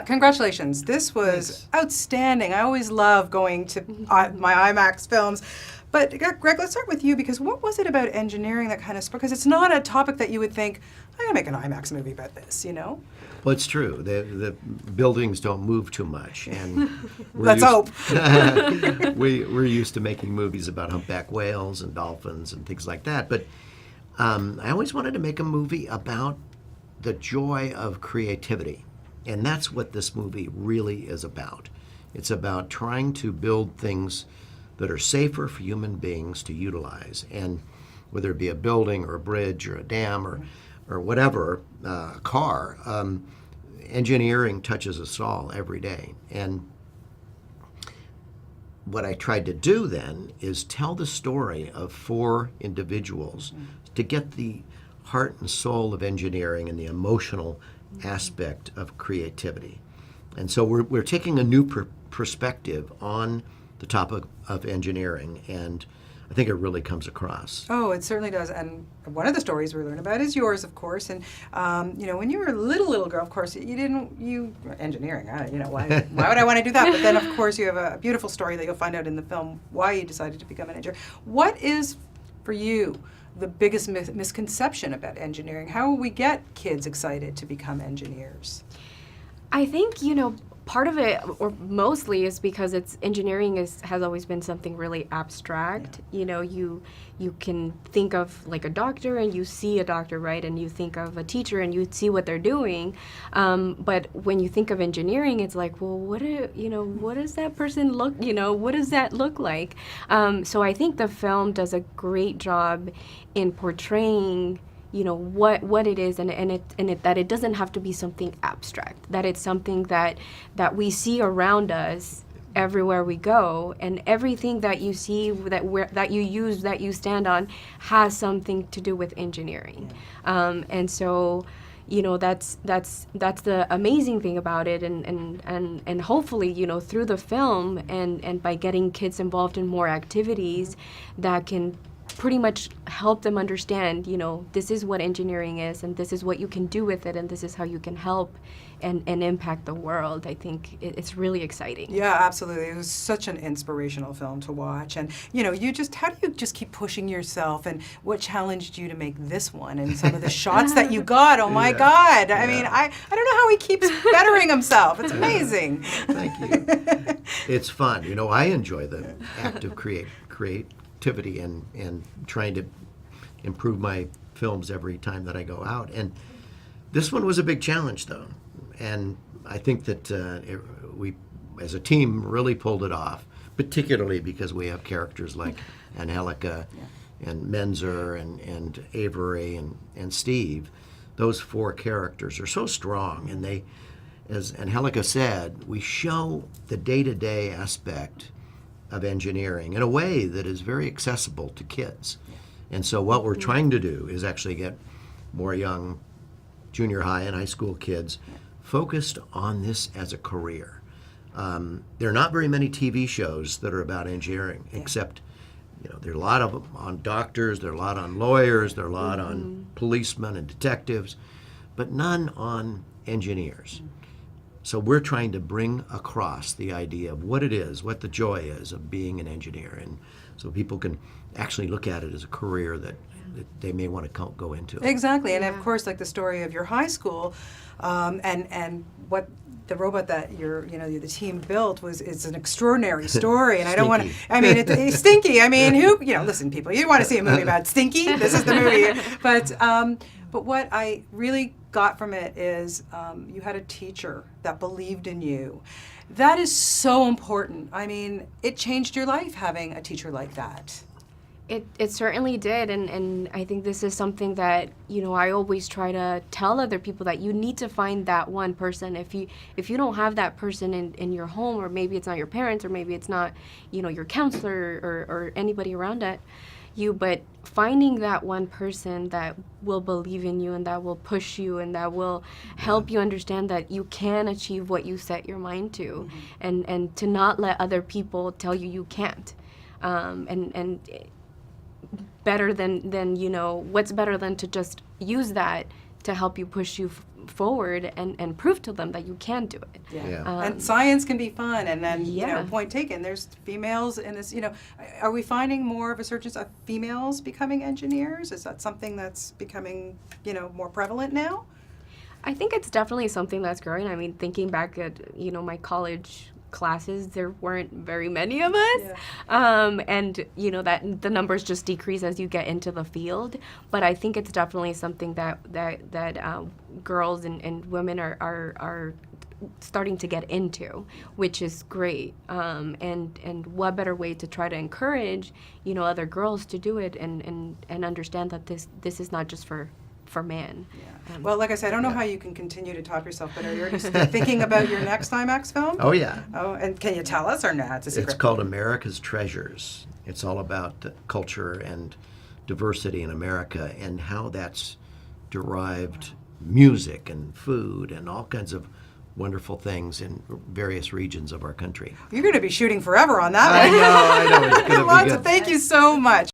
Congratulations. This was outstanding. I always love going to my IMAX films. But Greg, let's start with you, because what was it about engineering that kind of spoke? Because it's not a topic that you would think, I'm going to make an IMAX movie about this, you know? Well, it's true. The buildings don't move too much, and Let's hope. We're used to making movies about humpback whales and dolphins and things like that. But I always wanted to make a movie about the joy of creativity, and that's what this movie really is about. It's about trying to build things that are safer for human beings to utilize, and whether it be a building or a bridge or a dam or whatever, a car, engineering touches us all every day. And what I tried to do then is tell the story of 4 individuals to get the heart and soul of engineering and the emotional aspect of creativity. And so we're taking a new perspective on the topic of engineering, and I think it really comes across. Oh, it certainly does. And one of the stories we learn about is yours, of course. And when you were a little girl, of course, engineering. Why would I want to do that? But then, of course, you have a beautiful story that you'll find out in the film why you decided to become an engineer. What is, for you, the biggest misconception about engineering? How will we get kids excited to become engineers? I think, part of it, or mostly, is because engineering has always been something really abstract. Yeah. You can think of like a doctor and you see a doctor, right? And you think of a teacher and you see what they're doing. But when you think of engineering, it's like, well, what does that person look? What does that look like? So I think the film does a great job in portraying what it is, and that it doesn't have to be something abstract, that it's something that we see around us everywhere we go, and everything that you see, that you use, that you stand on, has something to do with engineering. And so that's the amazing thing about it, and hopefully through the film and by getting kids involved in more activities that can pretty much help them understand, this is what engineering is, and this is what you can do with it, and this is how you can help and impact the world. I think it's really exciting. Yeah, absolutely. It was such an inspirational film to watch. And, how do you just keep pushing yourself, and what challenged you to make this one, and some of the shots that you got? Oh my God. I mean, I don't know how he keeps bettering himself. It's amazing. Thank you. It's fun. I enjoy the act of creativity and trying to improve my films every time that I go out. And this one was a big challenge, though. And I think that we, as a team, really pulled it off, particularly because we have characters like Angelica and Menzer and Avery and Steve. Those 4 characters are so strong, and they, as Angelica said, we show the day-to-day aspect of engineering in a way that is very accessible to kids. And so what we're trying to do is actually get more young junior high and high school kids focused on this as a career. There are not very many TV shows that are about engineering, except there are a lot of them on doctors, there are a lot on lawyers, there are a lot on policemen and detectives, but none on engineers. So we're trying to bring across the idea of what it is, what the joy is of being an engineer, and so people can actually look at it as a career that they may want to go into. Exactly, and of course, like the story of your high school, and what the robot that the team built is an extraordinary story, and I don't want to. I mean, it's Stinky. I mean, listen, people, you want to see a movie about Stinky? This is the movie. But what I really got from it is you had a teacher that believed in you. That is so important. I mean, it changed your life having a teacher like that. It certainly did, and I think this is something that I always try to tell other people, that you need to find that one person. If you don't have that person in your home, or maybe it's not your parents, or maybe it's not your counselor or anybody around you, but finding that one person that will believe in you and that will push you and that will help you understand that you can achieve what you set your mind to, and to not let other people tell you can't, better than what's better than to just use that to help you push you forward and prove to them that you can do it. Yeah. And science can be fun, and then, you know, Yeah. point taken, there's females in this, you know, are we finding more of a resurgence of females becoming engineers? Is that something that's becoming, you know, more prevalent now? I think it's definitely something that's growing. I mean, thinking back at, you know, my college classes, there weren't very many of us. And, you know, that the numbers just decrease as you get into the field. But I think it's definitely something that girls and women are starting to get into, which is great. And what better way to try to encourage, you know, other girls to do it and understand that this is not just for man. Well, like I said, I don't know how you can continue to top yourself, but are you already thinking about your next IMAX film? Oh, yeah. Oh, and can you tell us or not? It's a secret. It's called America's Treasures. It's all about culture and diversity in America and how that's derived music and food and all kinds of wonderful things in various regions of our country. You're going to be shooting forever on that I one. know, it's going to be good. Thank you so much.